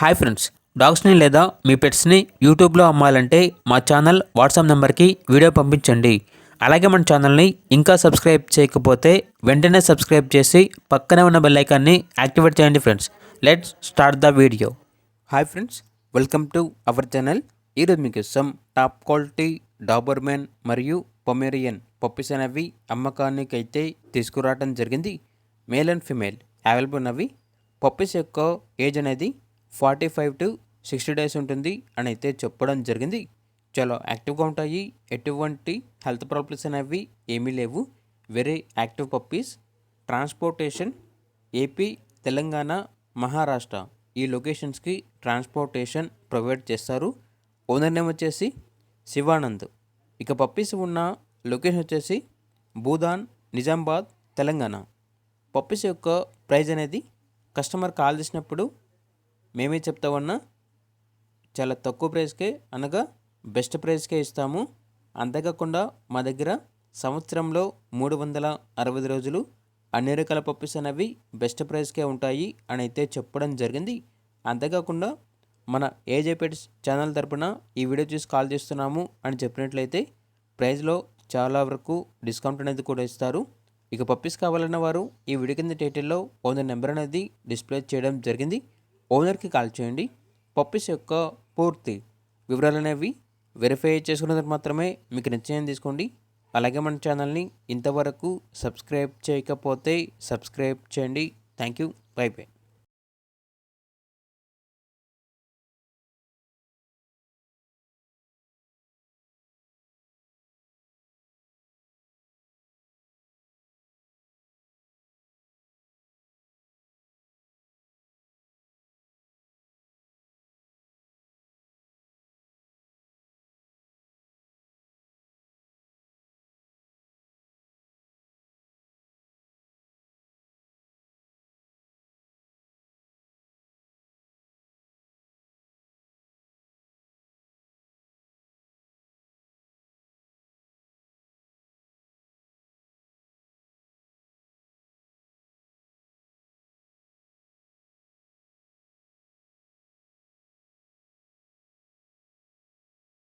Hi friends, డాగ్స్ని లేదా మీ పెట్స్ని యూట్యూబ్లో అమ్మాలంటే మా ఛానల్ వాట్సాప్ నెంబర్కి వీడియో పంపించండి. అలాగే మన ఛానల్ని ఇంకా సబ్స్క్రైబ్ చేయకపోతే వెంటనే సబ్స్క్రైబ్ చేసి పక్కనే ఉన్న బెల్ ఐకాన్ని యాక్టివేట్ చేయండి friends. Let's start the video. Hi friends, welcome to our channel. ఈరోజు మీకు టాప్ క్వాలిటీ డాబర్మెన్ మరియు పొమేరియన్ పప్పీస్ అనేవి అమ్మకానికి అయితే తీసుకురావడం జరిగింది. మేల్ అండ్ ఫిమేల్ అవైలబుల్ ఉన్నవి. పప్పీస్ యొక్క ఏజ్ అనేది 45 to 60 డేస్ ఉంటుంది అని అయితే చెప్పడం జరిగింది. చాలా యాక్టివ్గా ఉంటాయి. ఎటువంటి హెల్త్ ప్రాబ్లమ్స్ అనేవి ఏమీ లేవు. Very active puppies. Transportation AP, Telangana, Maharashtra ఈ లొకేషన్స్కి ట్రాన్స్పోర్టేషన్ ప్రొవైడ్ చేస్తారు. ఓనర్ నేమ్ వచ్చేసి శివానంద్. ఇక పప్పీస్ ఉన్న లొకేషన్ వచ్చేసి భూదాన్, నిజామాబాద్, తెలంగాణ. పప్పీస్ యొక్క ప్రైస్ అనేది కస్టమర్ కాల్ చేసినప్పుడు మేమే చెప్తామన్నా చాలా తక్కువ ప్రైస్కే, అనగా బెస్ట్ ప్రైస్కే ఇస్తాము. అంతేకాకుండా మా దగ్గర సంవత్సరంలో 360 రోజులు అన్ని రకాల పప్పీస్ అనేవి బెస్ట్ ప్రైస్కే ఉంటాయి అని అయితే చెప్పడం జరిగింది. అంతేకాకుండా మన ఏజే పెట్స్ ఛానల్ తరపున ఈ వీడియో చూసి కాల్ చేస్తున్నాము అని చెప్పినట్లయితే ప్రైస్లో చాలా వరకు డిస్కౌంట్ అనేది కూడా ఇస్తారు. ఇక పప్పీస్ కావాలన్న వారు ఈ వీడియో కింద టైటిల్లో ఓనర్ నెంబర్ అనేది డిస్ప్లే చేయడం జరిగింది. ఓనర్కి కాల్ చేయండి. పప్పీస్ యొక్క పూర్తి వివరాలు అనేవి వెరిఫై చేసుకున్న తర్వాత మాత్రమే మీకు నిశ్చయం తీసుకోండి. అలాగే మన ఛానల్ని ఇంతవరకు సబ్స్క్రైబ్ చేయకపోతే సబ్స్క్రైబ్ చేయండి. Thank you. By by.